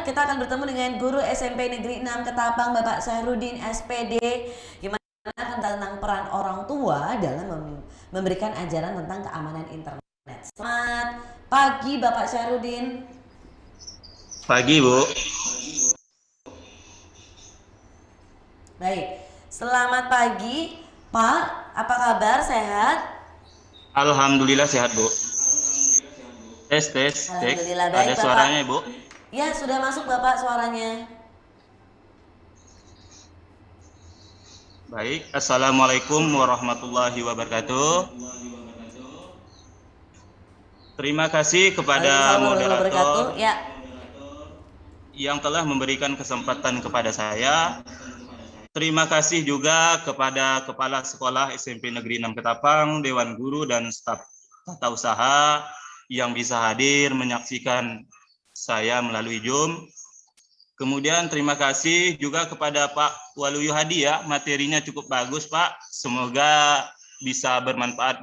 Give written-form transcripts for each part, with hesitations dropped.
kita akan bertemu dengan guru SMP Negeri 6 Ketapang Bapak Sahrudin SPD yang mana akan tentang peran orang tua dalam memberikan ajaran tentang keamanan internet. Selamat pagi Bapak Sahrudin. Pagi, Bu. Baik, selamat pagi Pak, apa kabar, sehat? Alhamdulillah sehat, Bu. Tes, tes, cek. Alhamdulillah Ada baik Bapak. suaranya, Bu? Ya, sudah masuk Bapak suaranya. Baik. Assalamualaikum warahmatullahi wabarakatuh. Terima kasih kepada Waalaikumsalam warahmatullahi wabarakatuh. moderator Ya, yang telah memberikan kesempatan kepada saya. Terima kasih juga kepada Kepala Sekolah SMP Negeri 6 Ketapang, Dewan Guru, dan staf tata usaha yang bisa hadir menyaksikan saya melalui Zoom. Kemudian terima kasih juga kepada Pak Waluyo Hadi ya, materinya cukup bagus Pak. Semoga bisa bermanfaat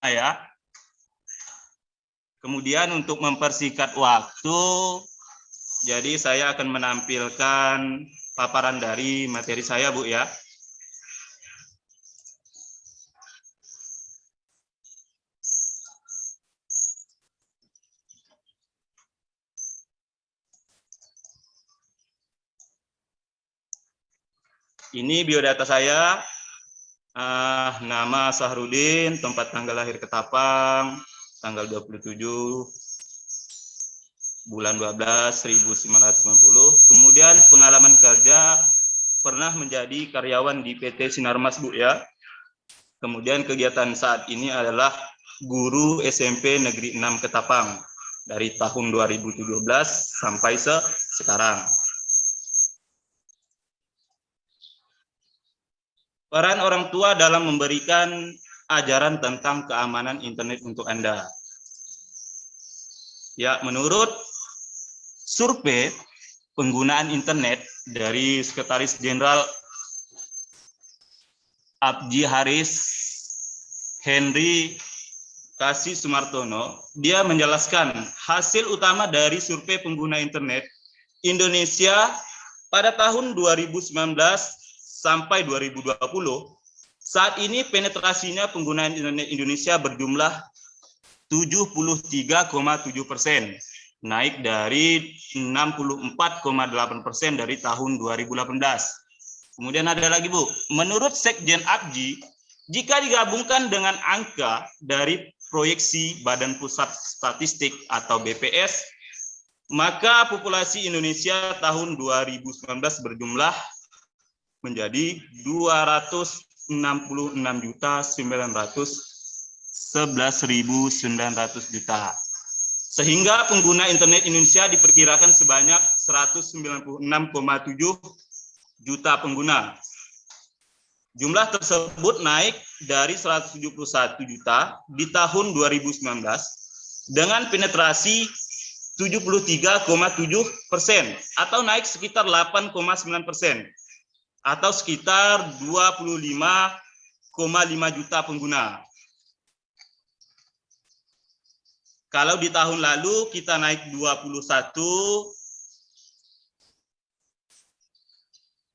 ya. Kemudian untuk mempersingkat waktu, jadi saya akan menampilkan paparan dari materi saya Bu ya. Ini biodata saya. Nama Sahrudin, tempat tanggal lahir Ketapang, tanggal 27 bulan 12 1990. Kemudian pengalaman kerja pernah menjadi karyawan di PT Sinarmas Bu ya. Kemudian kegiatan saat ini adalah guru SMP Negeri 6 Ketapang dari tahun 2017 sampai sekarang. Peran orang tua dalam memberikan ajaran tentang keamanan internet untuk Anda. Ya, menurut survei penggunaan internet dari Sekretaris Jenderal Abji Haris Henry Kasih Sumartono, dia menjelaskan hasil utama dari survei pengguna internet Indonesia pada tahun 2019 sampai 2020, saat ini penetrasinya penggunaan internet Indonesia berjumlah 73,7%, naik dari 64,8% dari tahun 2018. Kemudian ada lagi Bu, menurut Sekjen Abji, jika digabungkan dengan angka dari proyeksi Badan Pusat Statistik atau BPS, maka populasi Indonesia tahun 2019 berjumlah menjadi 266.911.900 juta. Sehingga pengguna internet Indonesia diperkirakan sebanyak 196,7 juta pengguna. Jumlah tersebut naik dari 171 juta di tahun 2019 dengan penetrasi 73,7% atau naik sekitar 8,9%. Atau sekitar 25,5 juta pengguna. Kalau di tahun lalu kita naik 21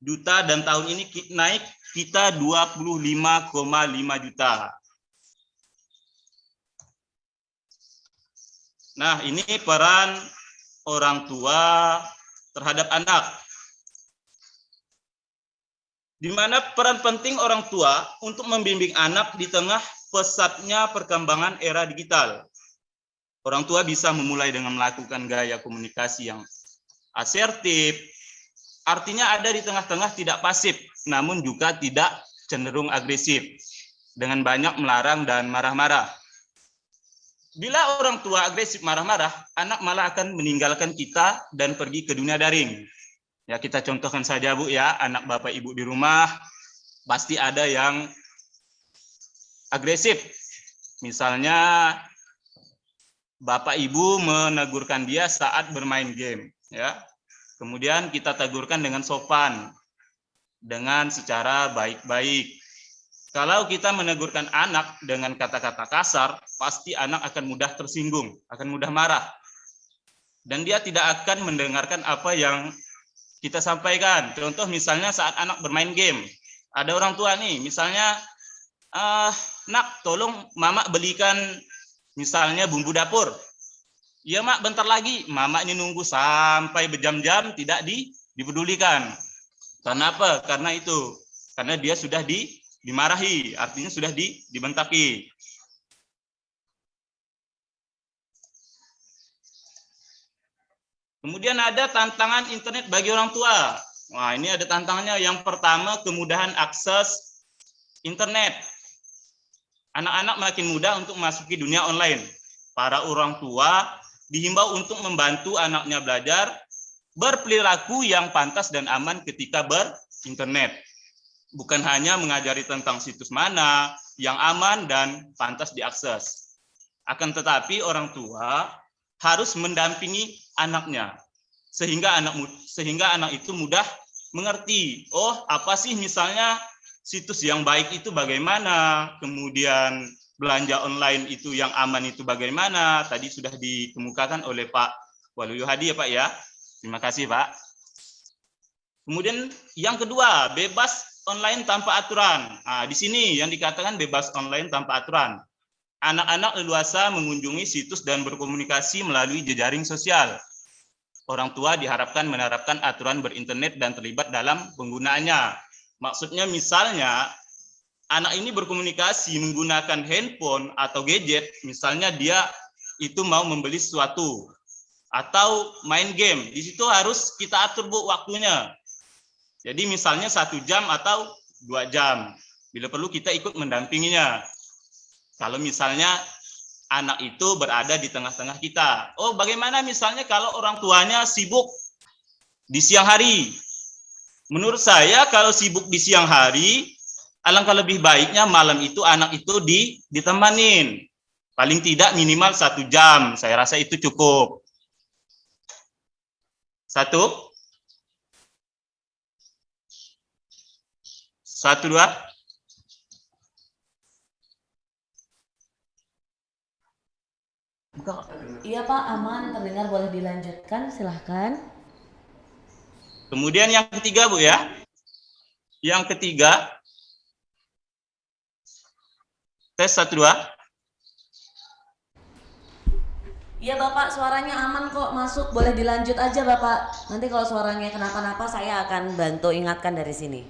juta dan tahun ini naik kita 25,5 juta. Nah, ini peran orang tua terhadap anak. Di mana peran penting orang tua untuk membimbing anak di tengah pesatnya perkembangan era digital. Orang tua bisa memulai dengan melakukan gaya komunikasi yang asertif, artinya ada di tengah-tengah tidak pasif, namun juga tidak cenderung agresif, dengan banyak melarang dan marah-marah. Bila orang tua agresif marah-marah, anak malah akan meninggalkan kita dan pergi ke dunia daring. Ya, kita contohkan saja Bu ya, anak Bapak Ibu di rumah pasti ada yang agresif. Misalnya Bapak Ibu menegurkan dia saat bermain game ya. Kemudian kita tegurkan dengan sopan, dengan secara baik-baik. Kalau kita menegurkan anak dengan kata-kata kasar, pasti anak akan mudah tersinggung, akan mudah marah. dan dia tidak akan mendengarkan apa yang kita sampaikan. Contoh misalnya saat anak bermain game, ada orang tua nih, misalnya, nak tolong mama belikan misalnya bumbu dapur. Ya mak, bentar lagi. Mama ini nunggu sampai berjam-jam tidak dipedulikan. Karena apa? Karena itu. Karena dia sudah dimarahi, artinya sudah dibentaki. Kemudian ada tantangan internet bagi orang tua. Wah, ini ada tantangannya. Yang pertama, kemudahan akses internet. Anak-anak makin mudah untuk memasuki dunia online. Para orang tua dihimbau untuk membantu anaknya belajar berperilaku yang pantas dan aman ketika berinternet. Bukan hanya mengajari tentang situs mana yang aman dan pantas diakses. Akan tetapi orang tua harus mendampingi anaknya sehingga anak itu mudah mengerti. Oh, apa sih misalnya situs yang baik itu bagaimana, kemudian belanja online itu yang aman itu bagaimana. Tadi sudah dikemukakan oleh Pak Waluyo Hadi ya Pak ya. Terima kasih Pak. Kemudian yang kedua, bebas online tanpa aturan. Nah, di sini yang dikatakan bebas online tanpa aturan. Anak-anak leluasa mengunjungi situs dan berkomunikasi melalui jejaring sosial. Orang tua diharapkan menerapkan aturan berinternet dan terlibat dalam penggunaannya. Maksudnya misalnya anak ini berkomunikasi menggunakan handphone atau gadget, misalnya dia itu mau membeli sesuatu atau main game, di situ harus kita atur Bu waktunya. Jadi misalnya 1 jam atau 2 jam, bila perlu kita ikut mendampinginya. Kalau misalnya anak itu berada di tengah-tengah kita. Oh, bagaimana misalnya kalau orang tuanya sibuk di siang hari? Menurut saya kalau sibuk di siang hari, alangkah lebih baiknya malam itu anak itu ditemanin. Paling tidak minimal 1 jam, saya rasa itu cukup. 1, 2. Iya Pak, aman, terdengar, boleh dilanjutkan, silahkan. Kemudian yang ketiga Bu ya. Yang ketiga, tes 1, 2. Iya Bapak, suaranya aman kok, masuk, boleh dilanjut aja Bapak. Nanti kalau suaranya kenapa-napa saya akan bantu ingatkan dari sini.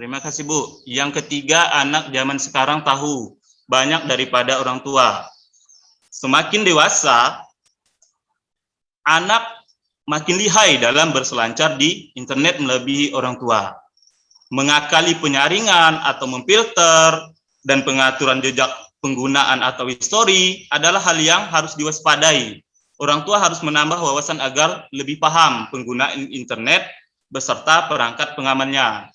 Terima kasih Bu. Yang ketiga, anak zaman sekarang tahu banyak daripada orang tua. Semakin dewasa, anak makin lihai dalam berselancar di internet melebihi orang tua. Mengakali penyaringan atau memfilter dan pengaturan jejak penggunaan atau histori adalah hal yang harus diwaspadai. Orang tua harus menambah wawasan agar lebih paham penggunaan internet beserta perangkat pengamannya.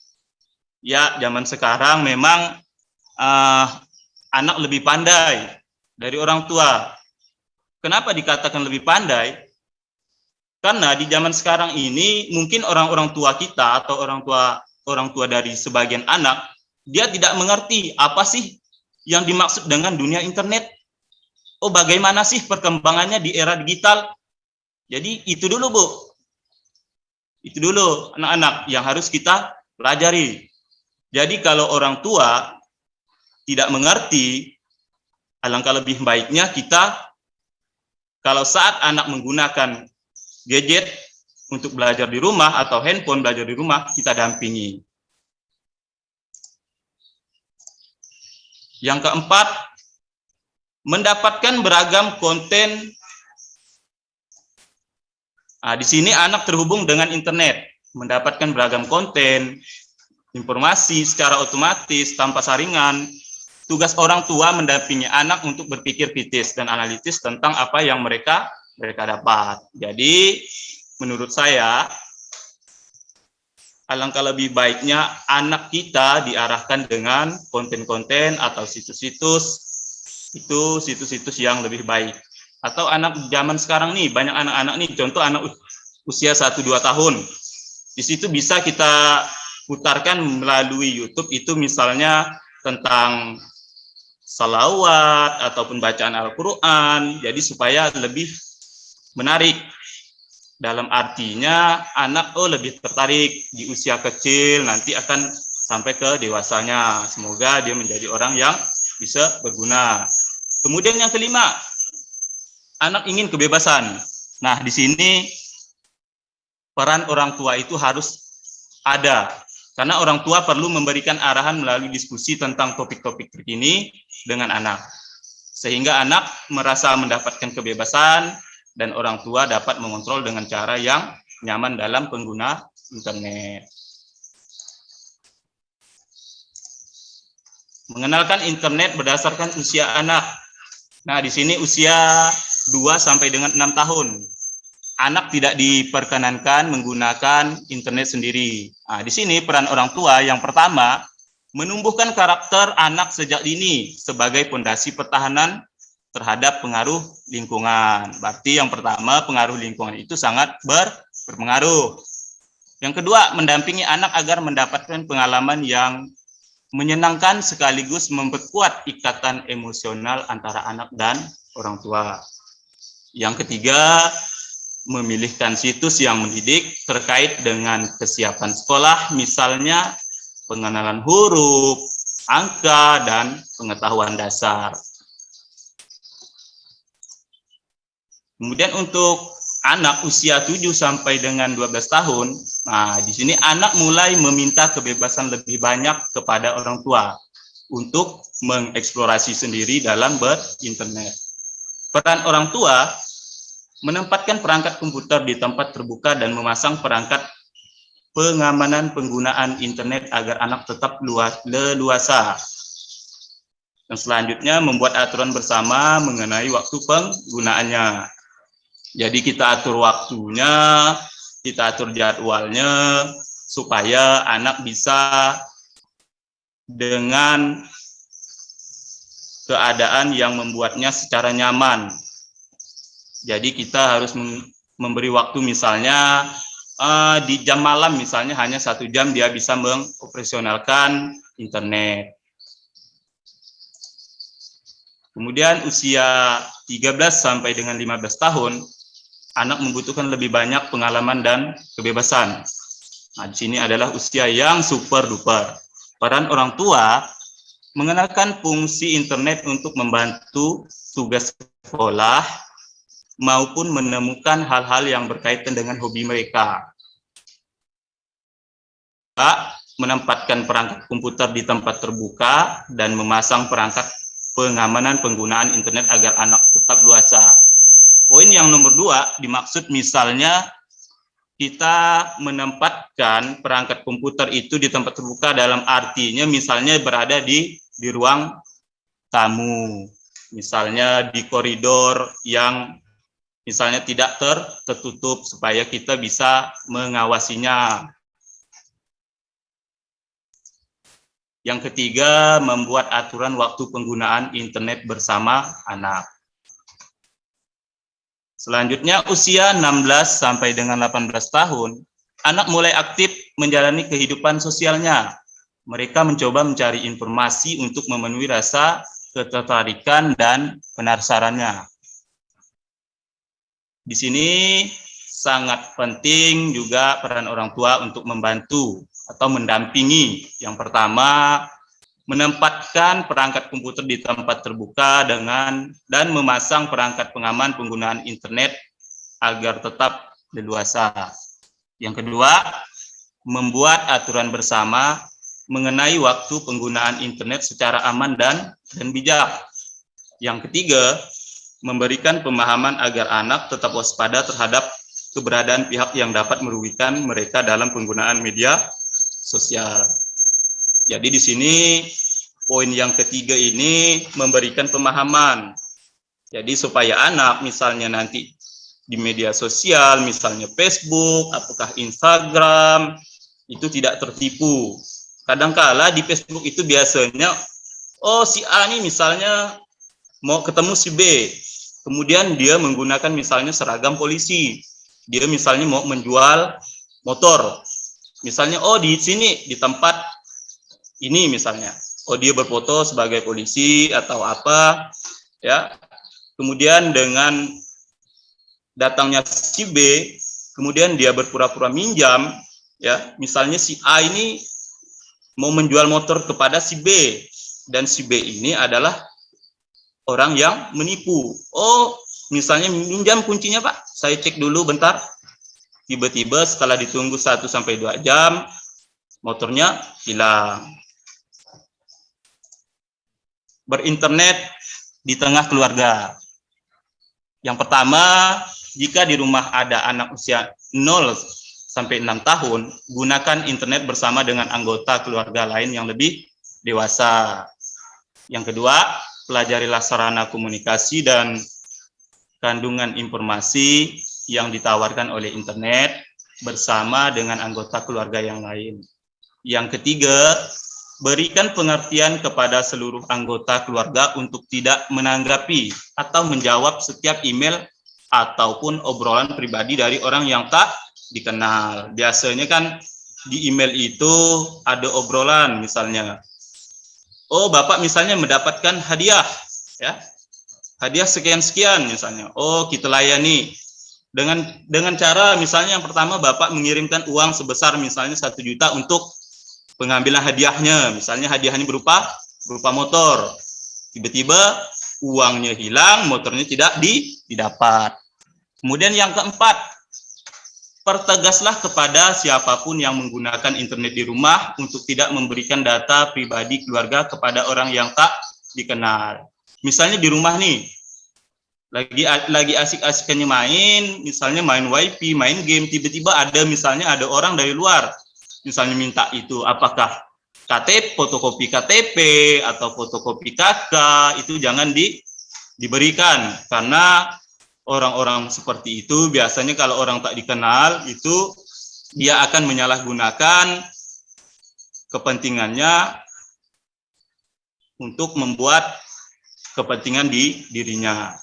Ya, zaman sekarang memang anak lebih pandai dari orang tua. Kenapa dikatakan lebih pandai? Karena di zaman sekarang ini mungkin orang-orang tua kita atau orang tua dari sebagian anak, dia tidak mengerti apa sih yang dimaksud dengan dunia internet. Oh, bagaimana sih perkembangannya di era digital? Jadi itu dulu Bu. Itu dulu anak-anak yang harus kita pelajari. Jadi kalau orang tua tidak mengerti, alangkah lebih baiknya kita kalau saat anak menggunakan gadget untuk belajar di rumah atau handphone belajar di rumah, kita dampingi. Yang keempat, mendapatkan beragam konten. Nah, di sini anak terhubung dengan internet, mendapatkan beragam konten, informasi secara otomatis tanpa saringan. Tugas orang tua mendampingi anak untuk berpikir kritis dan analitis tentang apa yang mereka dapat. Jadi, menurut saya, alangkah lebih baiknya anak kita diarahkan dengan konten-konten atau situs-situs yang lebih baik. Atau anak zaman sekarang nih, banyak anak-anak nih, contoh anak usia 1-2 tahun. Di situ bisa kita putarkan melalui YouTube itu misalnya tentang salawat ataupun bacaan Al-Quran, jadi supaya lebih menarik. Dalam artinya anak lebih tertarik di usia kecil, nanti akan sampai ke dewasanya. Semoga dia menjadi orang yang bisa berguna. Kemudian yang kelima, anak ingin kebebasan. Nah, di sini peran orang tua itu harus ada. Karena orang tua perlu memberikan arahan melalui diskusi tentang topik-topik terkini dengan anak. Sehingga anak merasa mendapatkan kebebasan dan orang tua dapat mengontrol dengan cara yang nyaman dalam pengguna internet. Mengenalkan internet berdasarkan usia anak. Nah, di sini usia 2 sampai dengan 6 tahun. Anak tidak diperkenankan menggunakan internet sendiri. Nah, di sini peran orang tua yang pertama, menumbuhkan karakter anak sejak dini sebagai fondasi pertahanan terhadap pengaruh lingkungan. Berarti yang pertama, pengaruh lingkungan itu sangat berpengaruh. Yang kedua, mendampingi anak agar mendapatkan pengalaman yang menyenangkan sekaligus memperkuat ikatan emosional antara anak dan orang tua. Yang ketiga, memilihkan situs yang mendidik terkait dengan kesiapan sekolah, misalnya pengenalan huruf, angka, dan pengetahuan dasar. Kemudian untuk anak usia 7 sampai dengan 12 tahun, nah di sini anak mulai meminta kebebasan lebih banyak kepada orang tua untuk mengeksplorasi sendiri dalam berinternet. Peran orang tua menempatkan perangkat komputer di tempat terbuka dan memasang perangkat pengamanan penggunaan internet agar anak tetap leluasa. Dan selanjutnya membuat aturan bersama mengenai waktu penggunaannya. Jadi kita atur waktunya, kita atur jadwalnya, supaya anak bisa dengan keadaan yang membuatnya secara nyaman. Jadi kita harus memberi waktu, misalnya di jam malam misalnya hanya 1 jam dia bisa mengoperasionalkan internet. Kemudian usia 13 sampai dengan 15 tahun, anak membutuhkan lebih banyak pengalaman dan kebebasan. Nah, di sini adalah usia yang super duper. Peran orang tua mengenalkan fungsi internet untuk membantu tugas sekolah maupun menemukan hal-hal yang berkaitan dengan hobi mereka. Menempatkan perangkat komputer di tempat terbuka dan memasang perangkat pengamanan penggunaan internet agar anak tetap luasa. Poin yang nomor 2 dimaksud misalnya kita menempatkan perangkat komputer itu di tempat terbuka, dalam artinya misalnya berada di ruang tamu, misalnya di koridor yang misalnya tidak tertutup supaya kita bisa mengawasinya. Yang ketiga, membuat aturan waktu penggunaan internet bersama anak. Selanjutnya usia 16 sampai dengan 18 tahun, anak mulai aktif menjalani kehidupan sosialnya. Mereka mencoba mencari informasi untuk memenuhi rasa ketertarikan dan penasarannya. Di sini sangat penting juga peran orang tua untuk membantu atau mendampingi. Yang pertama, menempatkan perangkat komputer di tempat terbuka dan memasang perangkat pengaman penggunaan internet agar tetap leluasa. Yang kedua, membuat aturan bersama mengenai waktu penggunaan internet secara aman dan bijak. Yang ketiga, memberikan pemahaman agar anak tetap waspada terhadap keberadaan pihak yang dapat merugikan mereka dalam penggunaan media sosial. Jadi di sini poin yang ketiga ini memberikan pemahaman. Jadi supaya anak misalnya nanti di media sosial, misalnya Facebook, apakah Instagram, itu tidak tertipu. Kadangkala di Facebook itu biasanya, oh si A nih misalnya mau ketemu si B, kemudian dia menggunakan misalnya seragam polisi, dia misalnya mau menjual motor, misalnya oh di sini di tempat ini misalnya, oh dia berfoto sebagai polisi atau apa, ya. Kemudian dengan datangnya si B, kemudian dia berpura-pura minjam, ya, misalnya si A ini mau menjual motor kepada si B, dan si B ini adalah orang yang menipu. Oh, misalnya minjam kuncinya Pak, saya cek dulu bentar. Tiba-tiba setelah ditunggu 1-2 jam, motornya hilang. Berinternet di tengah keluarga. Yang pertama, jika di rumah ada anak usia 0-6 tahun, gunakan internet bersama dengan anggota keluarga lain yang lebih dewasa. Yang kedua, pelajarilah sarana komunikasi dan kandungan informasi yang ditawarkan oleh internet bersama dengan anggota keluarga yang lain. Yang ketiga, berikan pengertian kepada seluruh anggota keluarga untuk tidak menanggapi atau menjawab setiap email ataupun obrolan pribadi dari orang yang tak dikenal. Biasanya kan di email itu ada obrolan, misalnya, oh Bapak misalnya mendapatkan hadiah, ya, hadiah sekian-sekian misalnya, oh kita layani dengan cara misalnya yang pertama Bapak mengirimkan uang sebesar misalnya 1 juta untuk pengambilan hadiahnya, misalnya hadiahnya berupa motor, tiba-tiba uangnya hilang, motornya tidak didapat. Kemudian yang keempat, pertegaslah kepada siapapun yang menggunakan internet di rumah untuk tidak memberikan data pribadi keluarga kepada orang yang tak dikenal. Misalnya di rumah nih, lagi asik-asikannya main, misalnya main wifi, main game, tiba-tiba ada orang dari luar, misalnya minta itu, apakah KTP, fotokopi KTP atau fotokopi KK, itu jangan diberikan, karena orang-orang seperti itu biasanya kalau orang tak dikenal itu dia akan menyalahgunakan kepentingannya untuk membuat kepentingan di dirinya.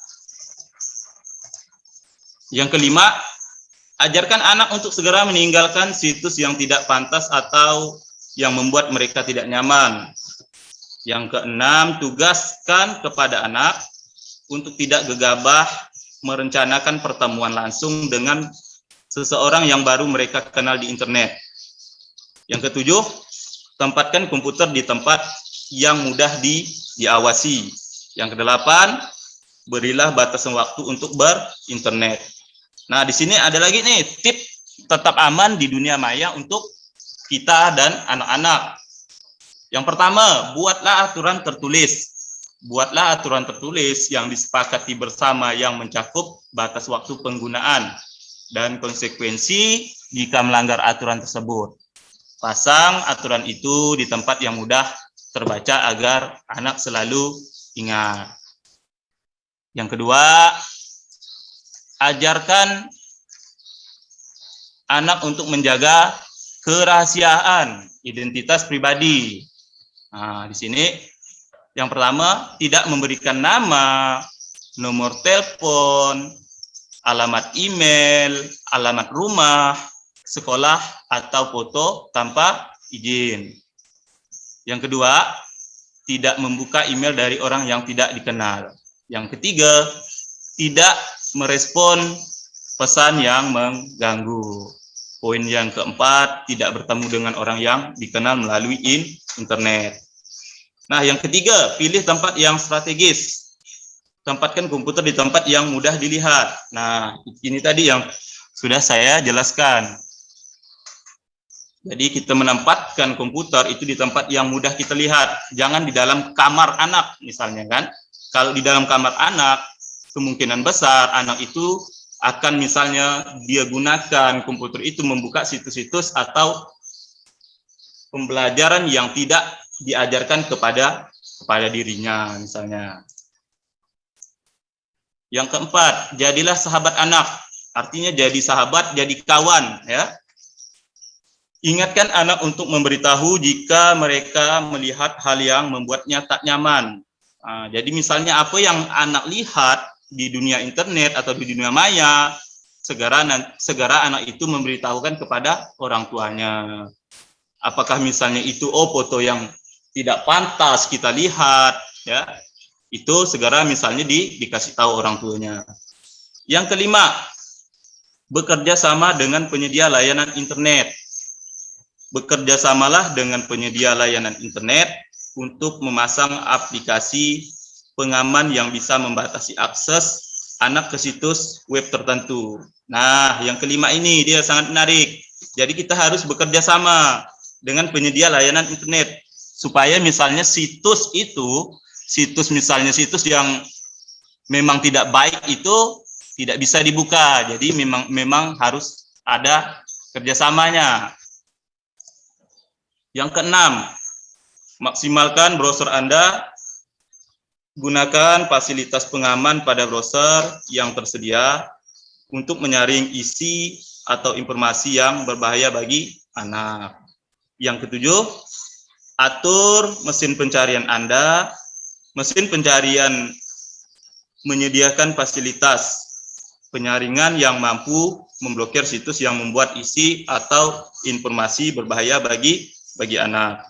Yang kelima, ajarkan anak untuk segera meninggalkan situs yang tidak pantas atau yang membuat mereka tidak nyaman. Yang keenam, tugaskan kepada anak untuk tidak gegabah merencanakan pertemuan langsung dengan seseorang yang baru mereka kenal di internet. Yang ketujuh, tempatkan komputer di tempat yang mudah diawasi. Yang kedelapan, berilah batasan waktu untuk berinternet. Nah, di sini ada lagi nih tip tetap aman di dunia maya untuk kita dan anak-anak. Yang pertama, buatlah aturan tertulis. Buatlah aturan tertulis yang disepakati bersama yang mencakup batas waktu penggunaan dan konsekuensi jika melanggar aturan tersebut. Pasang aturan itu di tempat yang mudah terbaca agar anak selalu ingat. Yang kedua, ajarkan anak untuk menjaga kerahasiaan identitas pribadi. Nah, di sini yang pertama, tidak memberikan nama, nomor telepon, alamat email, alamat rumah, sekolah, atau foto tanpa izin. Yang kedua, tidak membuka email dari orang yang tidak dikenal. Yang ketiga, tidak merespon pesan yang mengganggu. Poin yang keempat, tidak bertemu dengan orang yang dikenal melalui internet. Nah, yang ketiga, pilih tempat yang strategis. Tempatkan komputer di tempat yang mudah dilihat. Nah, ini tadi yang sudah saya jelaskan. Jadi kita menempatkan komputer itu di tempat yang mudah kita lihat. Jangan di dalam kamar anak misalnya kan. Kalau di dalam kamar anak, kemungkinan besar anak itu akan misalnya dia gunakan komputer itu membuka situs-situs atau pembelajaran yang tidak diajarkan kepada dirinya misalnya. Yang keempat, jadilah sahabat anak. Artinya jadi sahabat, jadi kawan, ya. Ingatkan anak untuk memberitahu jika mereka melihat hal yang membuatnya tak nyaman. Nah, jadi misalnya apa yang anak lihat di dunia internet atau di dunia maya, segera anak itu memberitahukan kepada orang tuanya. Apakah misalnya itu foto yang tidak pantas kita lihat, ya, itu segera misalnya dikasih tahu orang tuanya. Yang kelima, bekerja sama dengan penyedia layanan internet. Bekerja samalah dengan penyedia layanan internet untuk memasang aplikasi pengaman yang bisa membatasi akses anak ke situs web tertentu. Nah, yang kelima ini dia sangat menarik. Jadi kita harus bekerja sama dengan penyedia layanan internet supaya misalnya situs misalnya situs yang memang tidak baik itu tidak bisa dibuka. Jadi memang harus ada kerjasamanya. Yang keenam, maksimalkan browser Anda. Gunakan fasilitas pengaman pada browser yang tersedia untuk menyaring isi atau informasi yang berbahaya bagi anak. Yang ketujuh, atur mesin pencarian Anda. Mesin pencarian menyediakan fasilitas penyaringan yang mampu memblokir situs yang membuat isi atau informasi berbahaya bagi anak.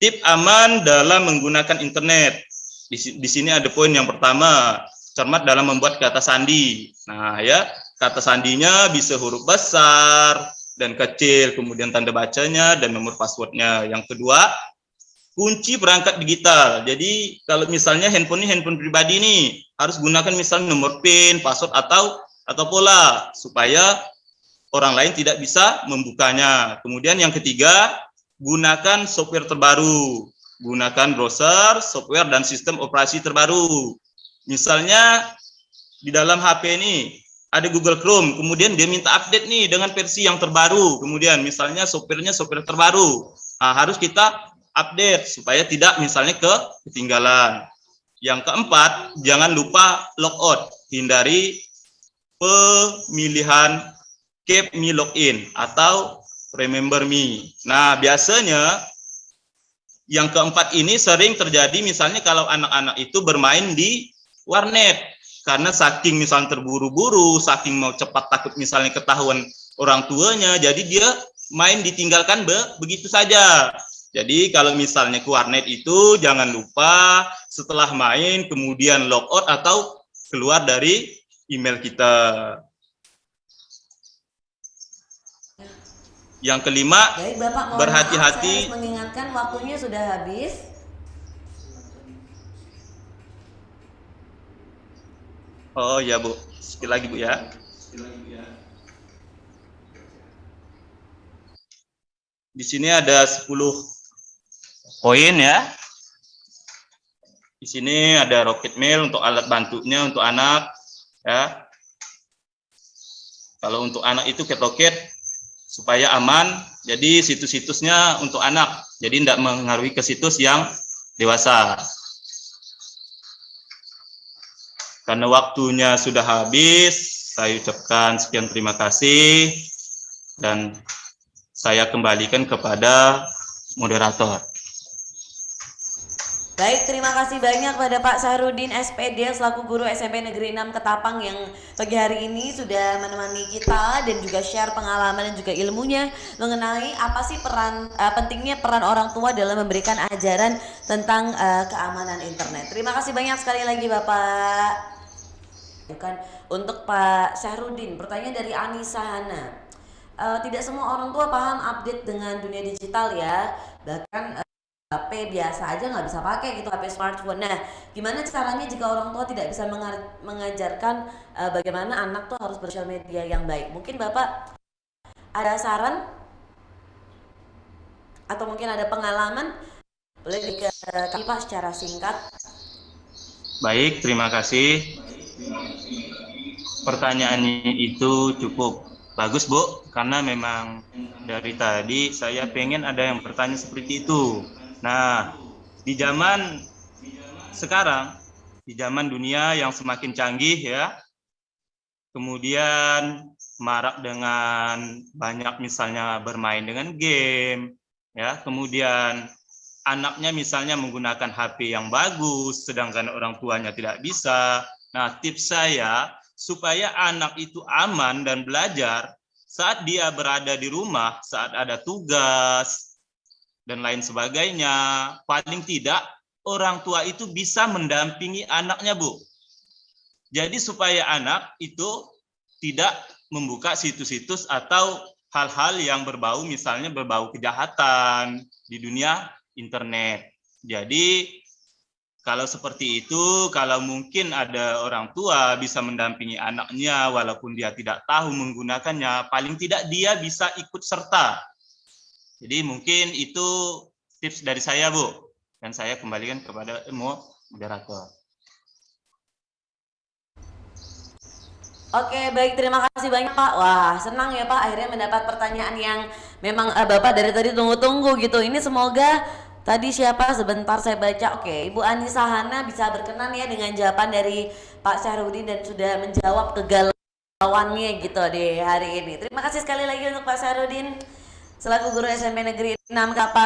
Tip aman dalam menggunakan internet. Di sini ada poin yang pertama, cermat dalam membuat kata sandi. Nah, ya, kata sandinya bisa huruf besar dan kecil, kemudian tanda bacanya dan nomor passwordnya. Yang kedua, kunci perangkat digital. Jadi kalau misalnya handphone pribadi nih, harus gunakan misalnya nomor PIN, password atau pola supaya orang lain tidak bisa membukanya. Kemudian yang ketiga, gunakan software terbaru. Gunakan browser, software, dan sistem operasi terbaru. Misalnya di dalam HP ini ada Google Chrome, kemudian dia minta update nih dengan versi yang terbaru. Kemudian misalnya softwarenya software terbaru. Nah, harus kita update supaya tidak misalnya ketinggalan. Yang keempat, jangan lupa logout. Hindari pemilihan Keep Me Login atau Remember Me. Nah, biasanya yang keempat ini sering terjadi misalnya kalau anak-anak itu bermain di warnet. Karena saking misalnya terburu-buru, saking mau cepat takut misalnya ketahuan orang tuanya, jadi dia main ditinggalkan begitu saja. Jadi kalau misalnya ke warnet itu jangan lupa setelah main kemudian logout atau keluar dari email kita. Yang kelima, baik Bapak, berhati-hati. Saya harus mengingatkan waktunya sudah habis. Oh ya Bu, sekali lagi Bu ya. Di sini ada 10 poin ya. Di sini ada Rocket Mail untuk alat bantunya untuk anak ya. Kalau untuk anak itu Ket supaya aman, jadi situs-situsnya untuk anak, jadi tidak mengaruhi ke situs yang dewasa. Karena waktunya sudah habis, saya ucapkan sekian terima kasih, dan saya kembalikan kepada moderator. Baik, terima kasih banyak pada Pak Sahrudin SPD selaku guru SMP Negeri 6 Ketapang yang pagi hari ini sudah menemani kita dan juga share pengalaman dan juga ilmunya mengenai apa sih pentingnya peran orang tua dalam memberikan ajaran tentang keamanan internet. Terima kasih banyak sekali lagi Bapak. Bukan untuk Pak Sahrudin, pertanyaan dari Anissa Hana. Tidak semua orang tua paham update dengan dunia digital ya, bahkan HP biasa aja nggak bisa pakai gitu, HP smartphone. Nah, gimana caranya jika orang tua tidak bisa mengajarkan bagaimana anak tuh harus bersosial media yang baik? Mungkin Bapak ada saran atau mungkin ada pengalaman, boleh dikasih Pak secara singkat. Baik, terima kasih. Pertanyaannya itu cukup bagus Bu, karena memang dari tadi saya pengen ada yang bertanya seperti itu. Nah, di zaman sekarang, di zaman dunia yang semakin canggih ya, kemudian marak dengan banyak misalnya bermain dengan game, ya, kemudian anaknya misalnya menggunakan HP yang bagus, sedangkan orang tuanya tidak bisa. Nah, tips saya supaya anak itu aman dan belajar saat dia berada di rumah, saat ada tugas, dan lain sebagainya, paling tidak orang tua itu bisa mendampingi anaknya Bu. Jadi supaya anak itu tidak membuka situs-situs atau hal-hal yang misalnya berbau kejahatan di dunia internet. Jadi kalau seperti itu, kalau mungkin ada orang tua bisa mendampingi anaknya walaupun dia tidak tahu menggunakannya, paling tidak dia bisa ikut serta. Jadi mungkin itu tips dari saya, Bu. Dan saya kembalikan kepada moderator. Oke, baik, terima kasih banyak Pak. Wah, senang ya Pak akhirnya mendapat pertanyaan yang memang Bapak dari tadi tunggu-tunggu gitu. Ini semoga tadi siapa sebentar saya baca. Oke, Ibu Anissa Hana bisa berkenan ya dengan jawaban dari Pak Syahrudin dan sudah menjawab kegalauannya gitu di hari ini. Terima kasih sekali lagi untuk Pak Syahrudin selaku guru SMP Negeri 6 Kapang.